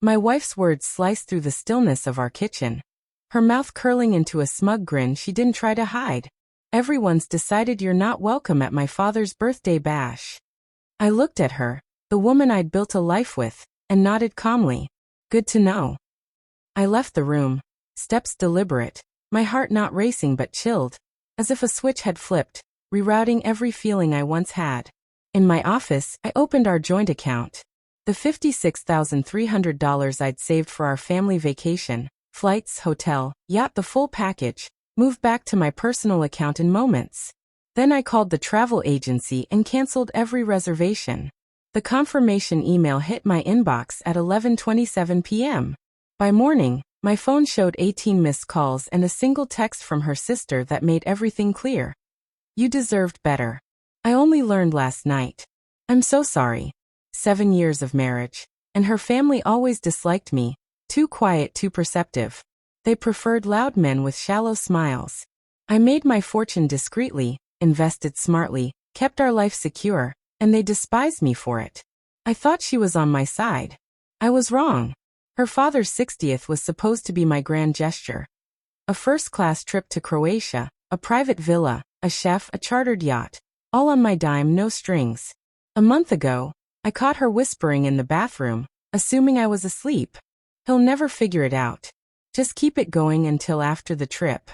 My wife's words sliced through the stillness of our kitchen. Her mouth curling into a smug grin she didn't try to hide. Everyone's decided you're not welcome at my father's birthday bash. I looked at her, the woman I'd built a life with, and nodded calmly. Good to know. I left the room, steps deliberate, my heart not racing but chilled, as if a switch had flipped, rerouting every feeling I once had. In my office, I opened our joint account. The $56,300 I'd saved for our family vacation, flights, hotel, yacht, the full package, moved back to my personal account in moments. Then I called the travel agency and canceled every reservation. The confirmation email hit my inbox at 11:27 p.m. By morning, my phone showed 18 missed calls and a single text from her sister that made everything clear. You deserved better. I only learned last night. I'm so sorry. 7 years of marriage, and her family always disliked me. Too quiet, too perceptive. They preferred loud men with shallow smiles. I made my fortune discreetly, invested smartly, kept our life secure, and they despised me for it. I thought she was on my side. I was wrong. Her father's 60th was supposed to be my grand gesture. A first-class trip to Croatia, a private villa, a chef, a chartered yacht, all on my dime, no strings. A month ago, I caught her whispering in the bathroom, assuming I was asleep. He'll never figure it out. Just keep it going until after the trip.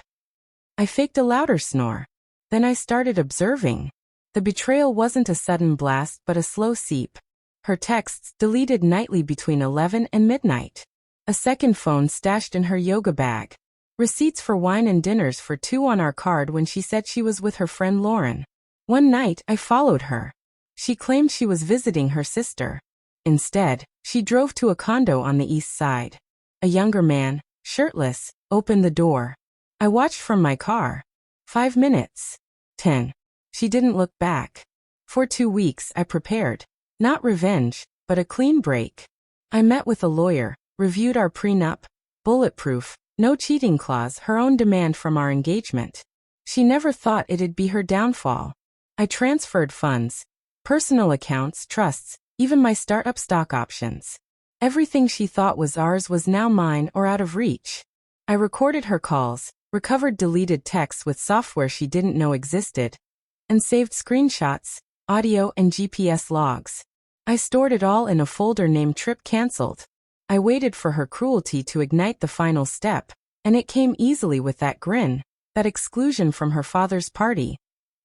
I faked a louder snore. Then I started observing. The betrayal wasn't a sudden blast but a slow seep. Her texts deleted nightly between 11 and midnight. A second phone stashed in her yoga bag. Receipts for wine and dinners for two on our card when she said she was with her friend Lauren. One night, I followed her. She claimed she was visiting her sister. Instead, she drove to a condo on the east side. A younger man, shirtless, opened the door. I watched from my car. 5 minutes. 10. She didn't look back. For 2 weeks, I prepared. Not revenge, but a clean break. I met with a lawyer, reviewed our prenup, bulletproof, no cheating clause, her own demand from our engagement. She never thought it'd be her downfall. I transferred funds, personal accounts, trusts, even my startup stock options. Everything she thought was ours was now mine or out of reach. I recorded her calls, recovered deleted texts with software she didn't know existed, and saved screenshots, audio, and GPS logs. I stored it all in a folder named Trip Cancelled. I waited for her cruelty to ignite the final step, and it came easily with that grin, that exclusion from her father's party.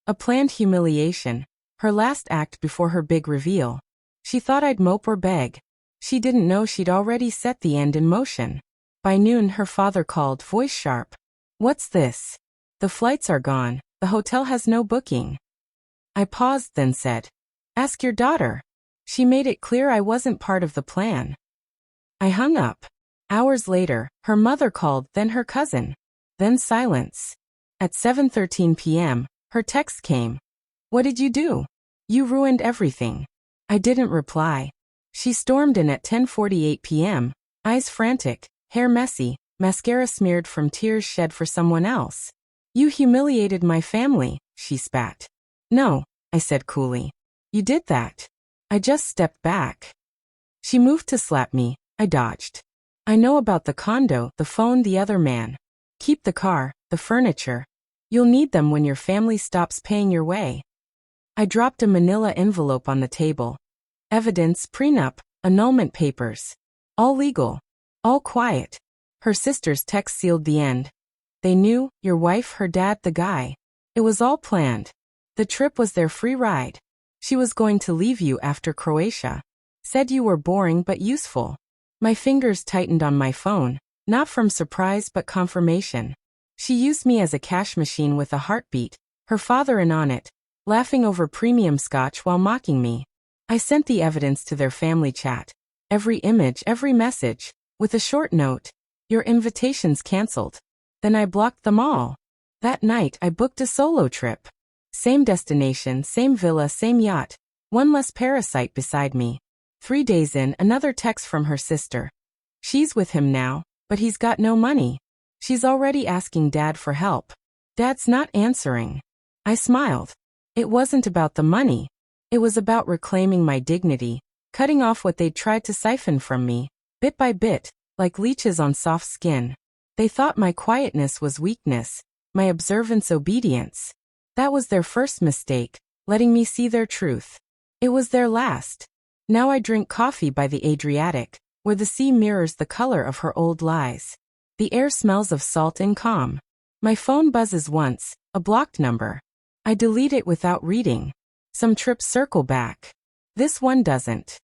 A planned humiliation, her last act before her big reveal. She thought I'd mope or beg. She didn't know she'd already set the end in motion. By noon, her father called, voice sharp. What's this? The flights are gone, the hotel has no booking. I paused, then said, ask your daughter. She made it clear I wasn't part of the plan. I hung up. Hours later, her mother called, then her cousin. Then silence. At 7:13 p.m., her text came. What did you do? You ruined everything. I didn't reply. She stormed in at 10:48 p.m., eyes frantic, hair messy, mascara smeared from tears shed for someone else. You humiliated my family, she spat. No, I said coolly. You did that. I just stepped back. She moved to slap me. I dodged. I know about the condo, the phone, the other man. Keep the car, the furniture. You'll need them when your family stops paying your way. I dropped a manila envelope on the table. Evidence, prenup, annulment papers. All legal. All quiet. Her sister's text sealed the end. They knew, your wife, her dad, the guy. It was all planned. The trip was their free ride. She was going to leave you after Croatia. Said you were boring but useful. My fingers tightened on my phone, not from surprise but confirmation. She used me as a cash machine with a heartbeat, her father in on it, laughing over premium scotch while mocking me. I sent the evidence to their family chat. Every image, every message, with a short note. Your invitation's canceled. Then I blocked them all. That night I booked a solo trip. Same destination, same villa, same yacht. One less parasite beside me. 3 days in, another text from her sister. She's with him now, but he's got no money. She's already asking Dad for help. Dad's not answering. I smiled. It wasn't about the money. It was about reclaiming my dignity, cutting off what they'd tried to siphon from me, Bit by bit, like leeches on soft skin. They thought my quietness was weakness, my observance obedience. That was their first mistake, letting me see their truth. It was their last. Now I drink coffee by the Adriatic, where the sea mirrors the color of her old lies. The air smells of salt and calm. My phone buzzes once, a blocked number. I delete it without reading. Some trips circle back. This one doesn't.